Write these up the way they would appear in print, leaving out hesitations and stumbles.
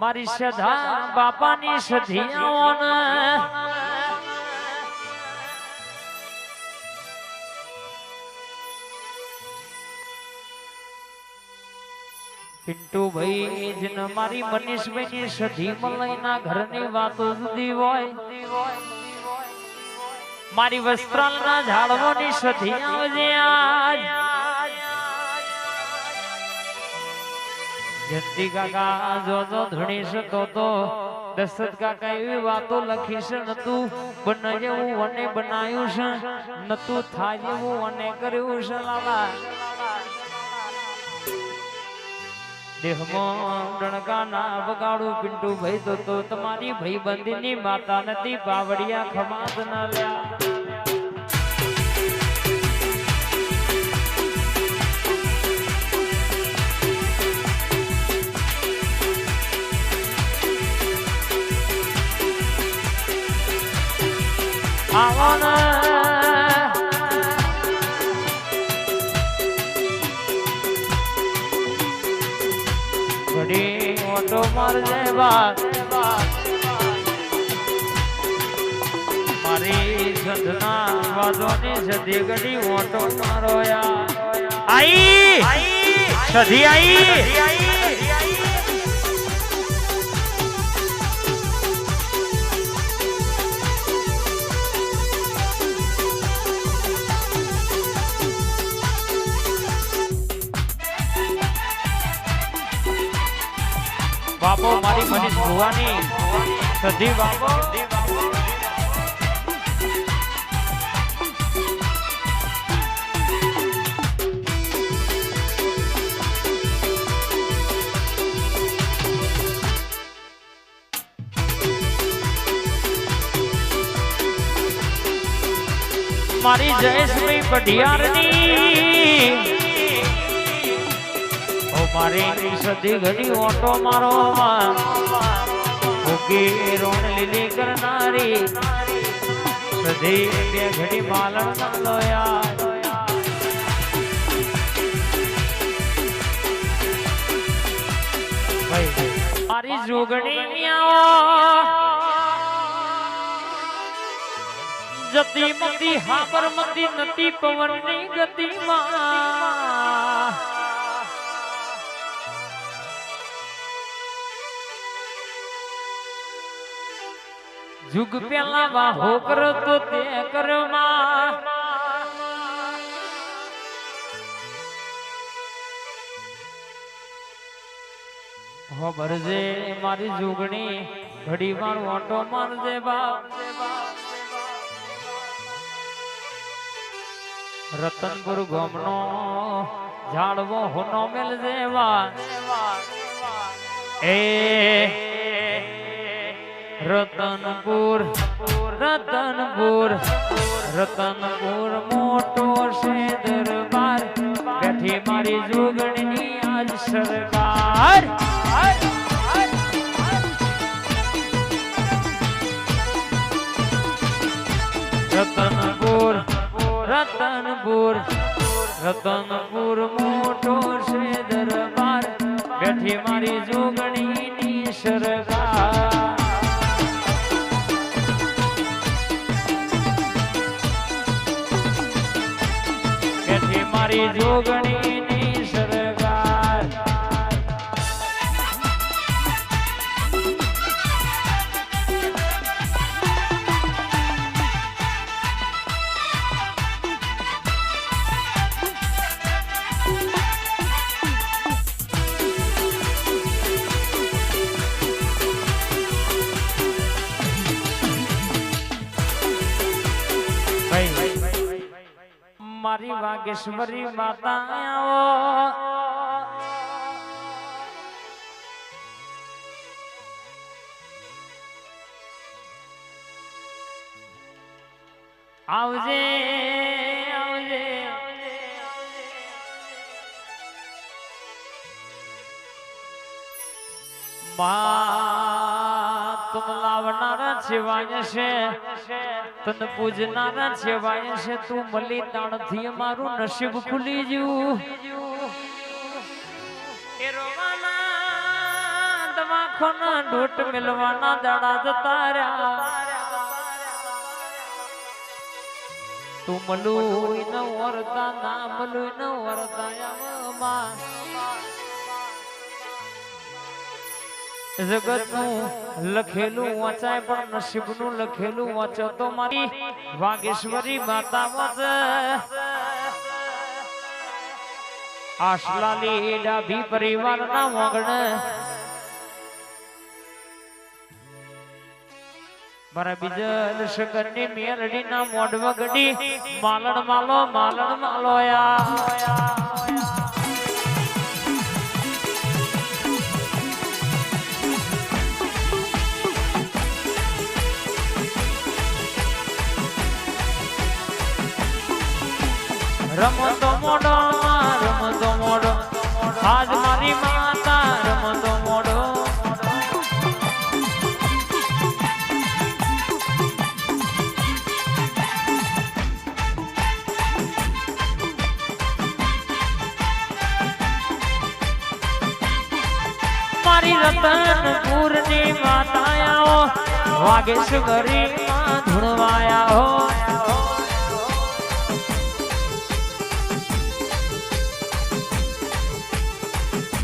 મારી સધા બાપાની સધિયાઓને પિન્ટુ ભાઈ જન મારી મનીષભાઈની સધી મલઈના ઘરની વાતો જુદી હોય મારી વસ્ત્રાલના ઝાડવાની સધી આવજે આજ જંતી કાકા જોજો ધણીશ તો દશરથ કાકા એવી વાતો લખીશ નતું બન જેવું વને બનાવ્યું છે નતું થાય જેવું વને કર્યું છે લાલા દેહમાં ડણકા ના બગાડું પિન્ટુ ભાઈ તો તમારી ભાઈબંધીની માતા નથી બાવડિયા ખમાત ના લ્યા ઘડી ઓટો મારજે બાત મારી સંધના વાદોની સધી ઘડી ઓટો મારો આઈ સધી આઈ બાપો મારી મનીષ ભુવાની સધી બાપો મારી જયેશભાઈ પઢિયારની મારી સધી ઘડી ઓટો મારો ભૂકી રોણ લીલી કરનારી સધી બે ઘડી માલણ ના લોયા મારી જોગણી જતી મતી હાબર મતી નતી પવન ની ગતિમાં जुग पेला वाहो करो तो ते करमा हो भरजे मारी जुगणी घड़ी मार ओटो मारजे बाप रतनपुर गमनो झाड़वो होनो मिल जेवा ए रतनपुर रतनपुर रतनपुर मोटो से दरबार बैठी मारी जोगणी आज सरकार रतनपुर रतनपुर रतनपुर मोटो से दरबार बैठी मारी जोगणी सरकार मारी जोगणी नी सरकार मारी वागेश्वरी माता आवजे आवजे तुम लावनारा छिवाय से तन पूजनारा छिवाय से तू मली ताण थी मारू नसीब खुली जू ए रोवाना दवा આંખોના ડોટ મેલવાના દાડા જતા રહ્યા તું મલુય ન વરતા ના મલુય ન વરતા જગત નું લખેલું વાંચાય પણ નસીબ નું લખેલું વાંચો તો મારી વાગેશ્વરી માતા વાંચે આશલાલી ડાભી પરિવારના મોગણ મારા બીજલ શકરની મેલડી ના મોઢવા ગડી માલણ માલો યા રમતો મોડો આજ મારી માતા રમતો મોડો મારી રતનપુર ની માતાઓ વાગેશ્વરી માં ધૂણવાયા હો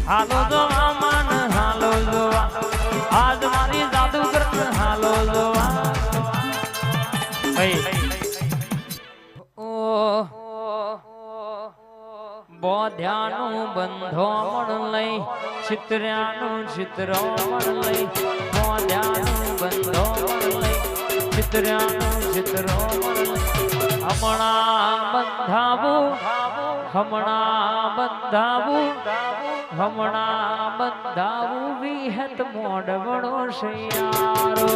હાલો જો માન હાલો જો આજ મારી જાદુગર હાલો જો ઓ બોધ્યાનું બંધો મણ લઈ ચિત્ર્યાનું ચિત્રો મણ લઈ બોધ્યાનું બંધો મણ લઈ ચિત્ર્યાનું ચિત્રો મણ લઈ હમણાં બંધાવું વિહત મોડવણો શિયારો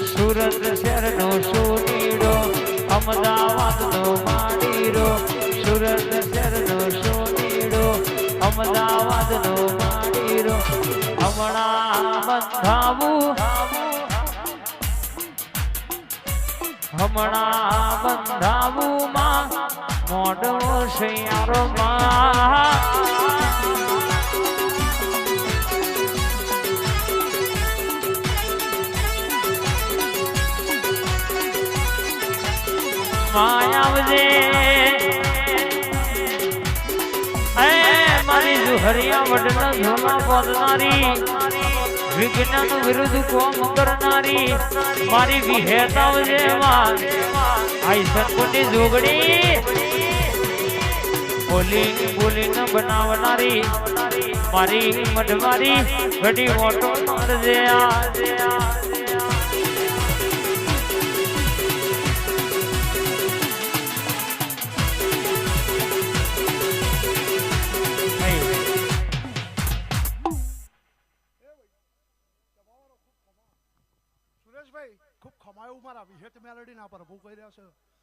સુરત શહેરનો સોનીડો અમદાવાદનો માડીરો સુરત શહેરનો સોનીડો અમદાવાદનો માડીરો હમણાં બંધાવું માં મોડો શિયારો માં માયાવજે મારી જુહરિયા વડના ઝોલા બોલનારી વિજ્ઞાન વિરુદ્ધ કોમ કરનારી મારી વિહેતાવજે માં આઈ સતપુની જોગડી બોલી ન બનાવનારી મારી મઢવારી ઘડી ઓટો મારજે સુરેશભાઈ ખૂબ ખમાયું મારા વિહેત મેલડી ના પર ઉભું કરી રહ્યા છે